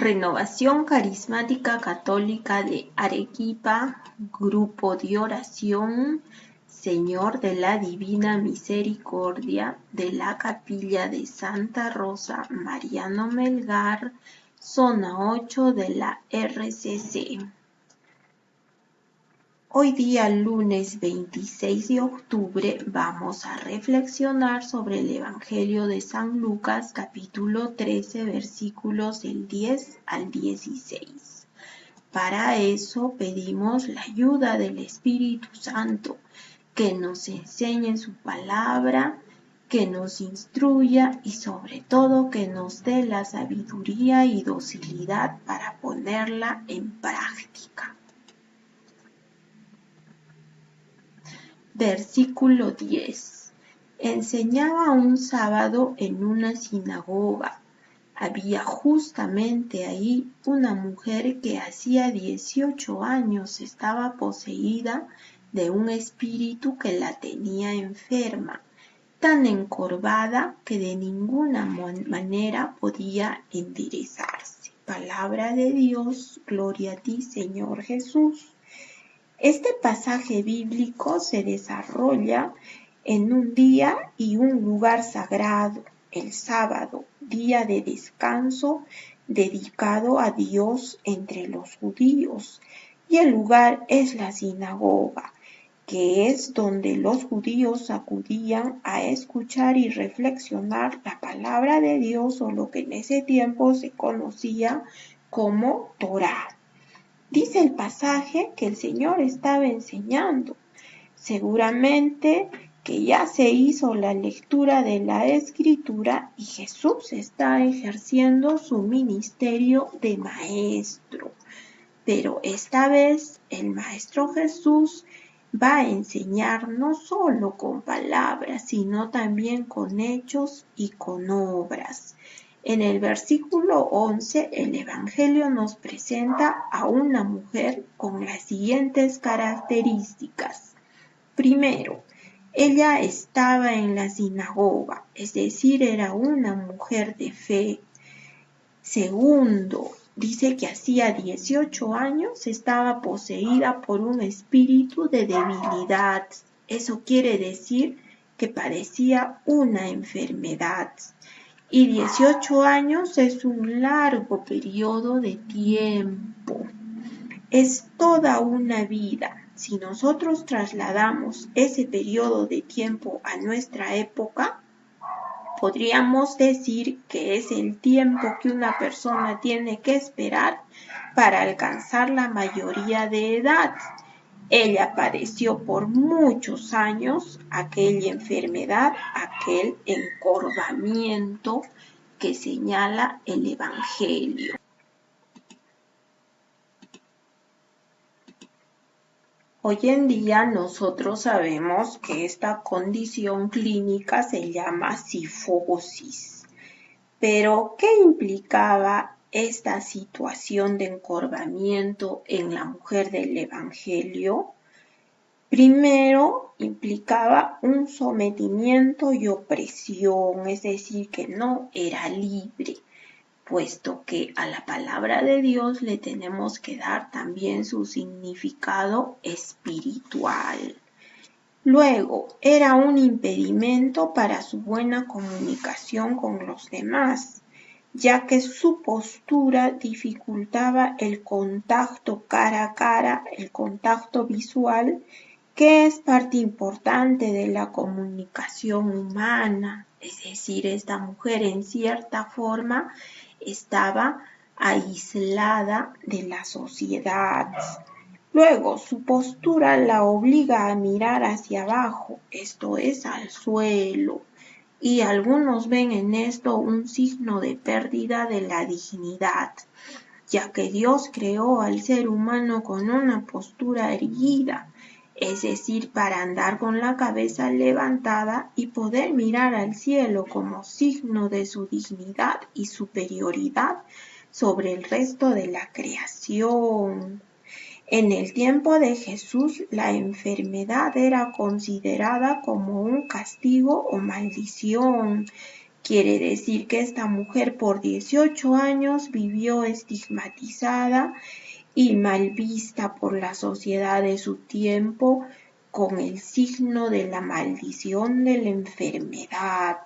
Renovación Carismática Católica de Arequipa, Grupo de Oración Señor de la Divina Misericordia de la Capilla de Santa Rosa Mariano Melgar, Zona 8 de la RCC. Hoy día, lunes 26 de octubre, vamos a reflexionar sobre el Evangelio de San Lucas, capítulo 13, versículos del 10 al 16. Para eso pedimos la ayuda del Espíritu Santo, que nos enseñe su palabra, que nos instruya y sobre todo que nos dé la sabiduría y docilidad para ponerla en práctica. Versículo 10. Enseñaba un sábado en una sinagoga. Había justamente ahí una mujer que hacía 18 años estaba poseída de un espíritu que la tenía enferma, tan encorvada que de ninguna manera podía enderezarse. Palabra de Dios, gloria a ti, Señor Jesús. Este pasaje bíblico se desarrolla en un día y un lugar sagrado, el sábado, día de descanso dedicado a Dios entre los judíos, y el lugar es la sinagoga, que es donde los judíos acudían a escuchar y reflexionar la palabra de Dios, o lo que en ese tiempo se conocía como Torá. Dice el pasaje que el Señor estaba enseñando. Seguramente que ya se hizo la lectura de la Escritura y Jesús está ejerciendo su ministerio de maestro. Pero esta vez el Maestro Jesús va a enseñar no solo con palabras, sino también con hechos y con obras. En el versículo 11, el Evangelio nos presenta a una mujer con las siguientes características. Primero, ella estaba en la sinagoga, es decir, era una mujer de fe. Segundo, dice que hacía 18 años estaba poseída por un espíritu de debilidad. Eso quiere decir que padecía una enfermedad. Y 18 años es un largo periodo de tiempo. Es toda una vida. Si nosotros trasladamos ese periodo de tiempo a nuestra época, podríamos decir que es el tiempo que una persona tiene que esperar para alcanzar la mayoría de edad. Ella padeció por muchos años aquella enfermedad, aquel encorvamiento que señala el Evangelio. Hoy en día nosotros sabemos que esta condición clínica se llama cifosis. Pero, ¿qué implicaba esta situación de encorvamiento en la mujer del Evangelio? Primero, implicaba un sometimiento y opresión, es decir, que no era libre, puesto que a la palabra de Dios le tenemos que dar también su significado espiritual. Luego, era un impedimento para su buena comunicación con los demás, ya que su postura dificultaba el contacto cara a cara, el contacto visual, que es parte importante de la comunicación humana. Es decir, esta mujer en cierta forma estaba aislada de la sociedad. Luego, su postura la obliga a mirar hacia abajo, esto es, al suelo, y algunos ven en esto un signo de pérdida de la dignidad, ya que Dios creó al ser humano con una postura erguida, es decir, para andar con la cabeza levantada y poder mirar al cielo como signo de su dignidad y superioridad sobre el resto de la creación. En el tiempo de Jesús, la enfermedad era considerada como un castigo o maldición. Quiere decir que esta mujer por 18 años vivió estigmatizada y mal vista por la sociedad de su tiempo con el signo de la maldición de la enfermedad.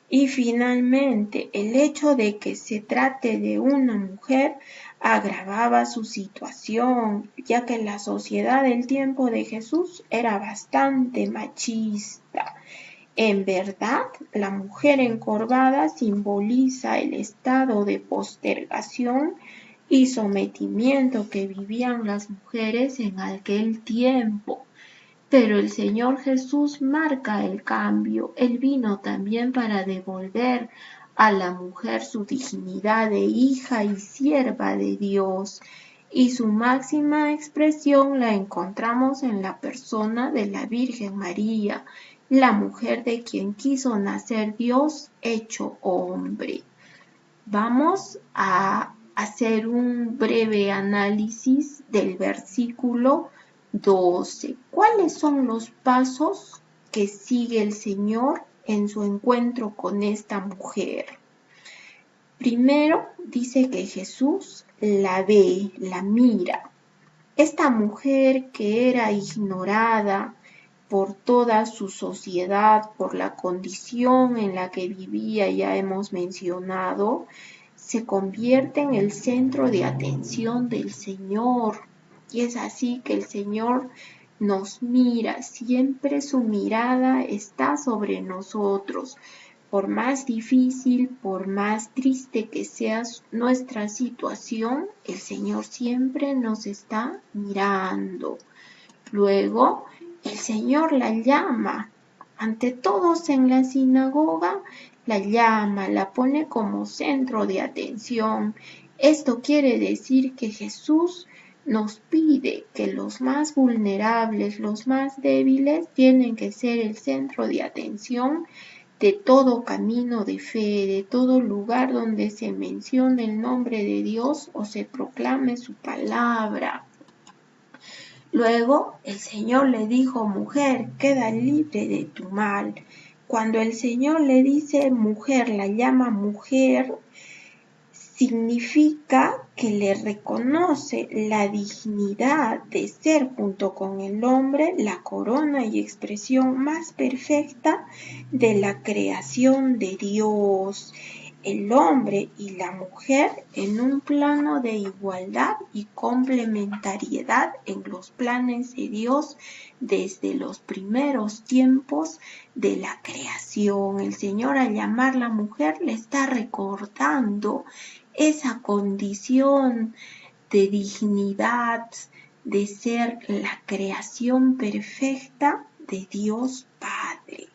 Y finalmente, el hecho de que se trate de una mujer agravaba su situación, ya que la sociedad del tiempo de Jesús era bastante machista. En verdad, la mujer encorvada simboliza el estado de postergación y sometimiento que vivían las mujeres en aquel tiempo. Pero el Señor Jesús marca el cambio. Él vino también para devolver a la mujer su dignidad de hija y sierva de Dios. Y su máxima expresión la encontramos en la persona de la Virgen María, la mujer de quien quiso nacer Dios hecho hombre. Vamos a hacer un breve análisis del versículo 12. ¿Cuáles son los pasos que sigue el Señor en su encuentro con esta mujer? Primero dice que Jesús la ve, la mira. Esta mujer que era ignorada por toda su sociedad, por la condición en la que vivía, ya hemos mencionado, se convierte en el centro de atención del Señor. Y es así que el Señor nos mira, siempre su mirada está sobre nosotros. Por más difícil, por más triste que sea nuestra situación, el Señor siempre nos está mirando. Luego, el Señor la llama. Ante todos en la sinagoga, la llama, la pone como centro de atención. Esto quiere decir que Jesús nos pide que los más vulnerables, los más débiles, tienen que ser el centro de atención de todo camino de fe, de todo lugar donde se mencione el nombre de Dios o se proclame su palabra. Luego el Señor le dijo, mujer, queda libre de tu mal. Cuando el Señor le dice mujer, la llama mujer, significa que le reconoce la dignidad de ser junto con el hombre la corona y expresión más perfecta de la creación de Dios. El hombre y la mujer en un plano de igualdad y complementariedad en los planes de Dios desde los primeros tiempos de la creación. El Señor al llamarla mujer le está recordando esa condición de dignidad, de ser la creación perfecta de Dios Padre.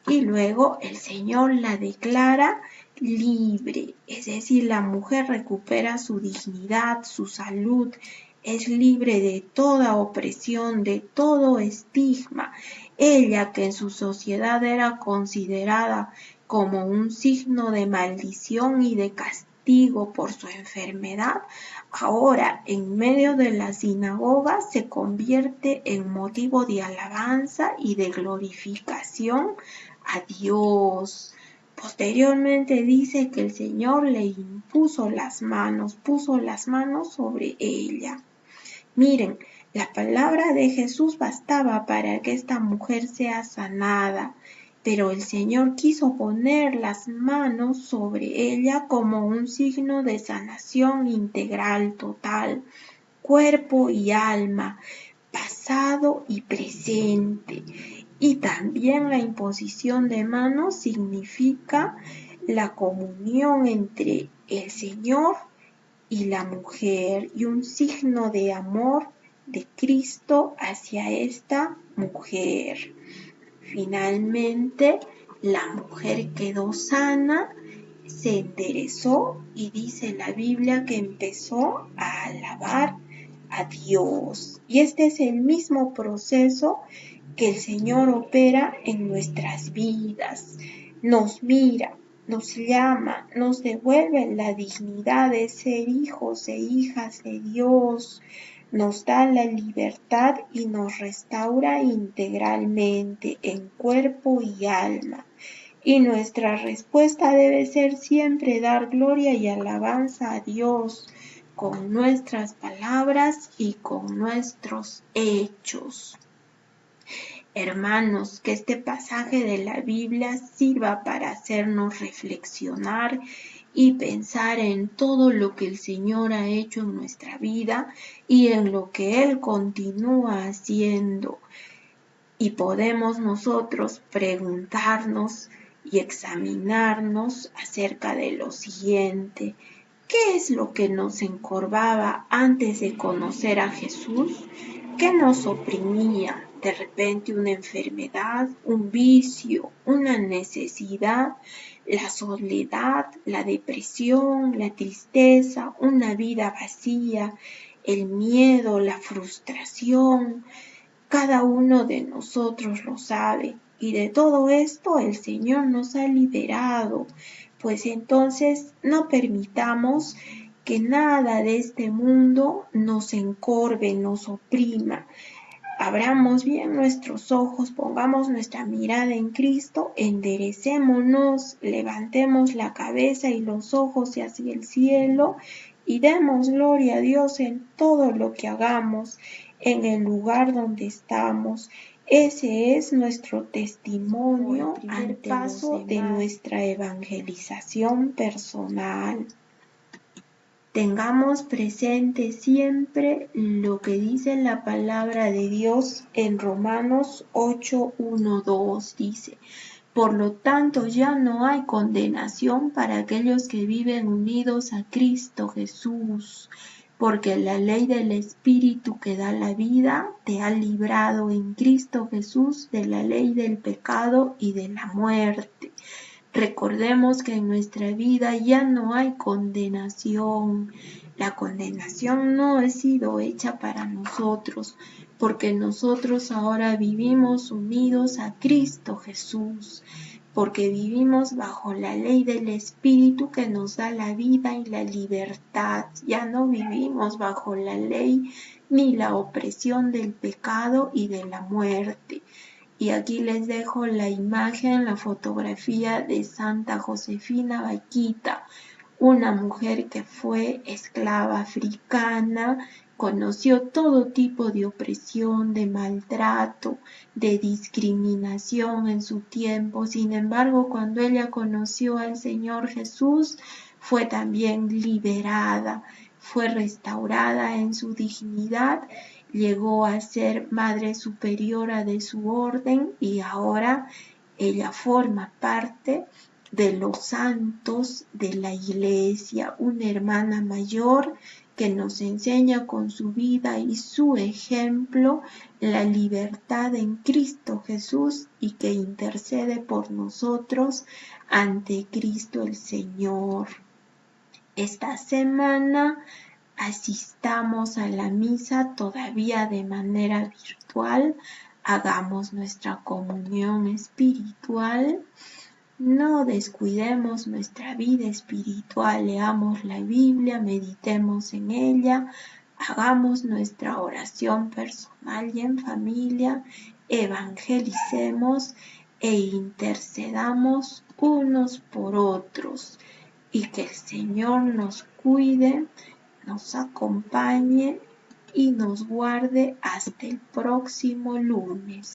Y luego el Señor la declara libre, es decir, la mujer recupera su dignidad, su salud, es libre de toda opresión, de todo estigma. Ella, que en su sociedad era considerada como un signo de maldición y de castigo por su enfermedad, ahora en medio de la sinagoga se convierte en motivo de alabanza y de glorificación a Dios. Posteriormente dice que el Señor le impuso las manos, puso las manos sobre ella. Miren, la palabra de Jesús bastaba para que esta mujer sea sanada, pero el Señor quiso poner las manos sobre ella como un signo de sanación integral, total, cuerpo y alma, pasado y presente. Y también la imposición de manos significa la comunión entre el Señor y la mujer y un signo de amor de Cristo hacia esta mujer. Finalmente, la mujer quedó sana, se enderezó y dice la Biblia que empezó a alabar a Dios. Y este es el mismo proceso que el Señor opera en nuestras vidas. Nos mira, nos llama, nos devuelve la dignidad de ser hijos e hijas de Dios, nos da la libertad y nos restaura integralmente en cuerpo y alma. y nuestra respuesta debe ser siempre dar gloria y alabanza a Dios con nuestras palabras y con nuestros hechos. Hermanos, que este pasaje de la Biblia sirva para hacernos reflexionar y pensar en todo lo que el Señor ha hecho en nuestra vida y en lo que Él continúa haciendo. Y podemos nosotros preguntarnos y examinarnos acerca de lo siguiente. ¿Qué es lo que nos encorvaba antes de conocer a Jesús? ¿Qué nos oprimía? De repente una enfermedad, un vicio, una necesidad, la soledad, la depresión, la tristeza, una vida vacía, el miedo, la frustración. Cada uno de nosotros lo sabe, y de todo esto el Señor nos ha liberado. Pues entonces no permitamos que nada de este mundo nos encorve, nos oprima. Abramos bien nuestros ojos, pongamos nuestra mirada en Cristo, enderecémonos, levantemos la cabeza y los ojos hacia el cielo y demos gloria a Dios en todo lo que hagamos, en el lugar donde estamos. Ese es nuestro testimonio ante paso de nuestra evangelización personal. Tengamos presente siempre lo que dice la palabra de Dios en Romanos 8:1-2. Dice: por lo tanto, ya no hay condenación para aquellos que viven unidos a Cristo Jesús, porque la ley del Espíritu que da la vida te ha librado en Cristo Jesús de la ley del pecado y de la muerte. Recordemos que en nuestra vida ya no hay condenación. La condenación no ha sido hecha para nosotros, porque nosotros ahora vivimos unidos a Cristo Jesús, porque vivimos bajo la ley del Espíritu que nos da la vida y la libertad. Ya no vivimos bajo la ley ni la opresión del pecado y de la muerte. Y aquí les dejo la imagen, la fotografía de Santa Josefina Bakhita, una mujer que fue esclava africana, conoció todo tipo de opresión, de maltrato, de discriminación en su tiempo. Sin embargo, cuando ella conoció al Señor Jesús, fue también liberada, fue restaurada en su dignidad. Llegó a ser madre superiora de su orden y ahora ella forma parte de los santos de la Iglesia, una hermana mayor que nos enseña con su vida y su ejemplo la libertad en Cristo Jesús y que intercede por nosotros ante Cristo el Señor. Esta semana asistamos a la misa todavía de manera virtual, hagamos nuestra comunión espiritual, no descuidemos nuestra vida espiritual, leamos la Biblia, meditemos en ella, hagamos nuestra oración personal y en familia, evangelicemos e intercedamos unos por otros y que el Señor nos cuide, nos acompañe y nos guarde hasta el próximo lunes.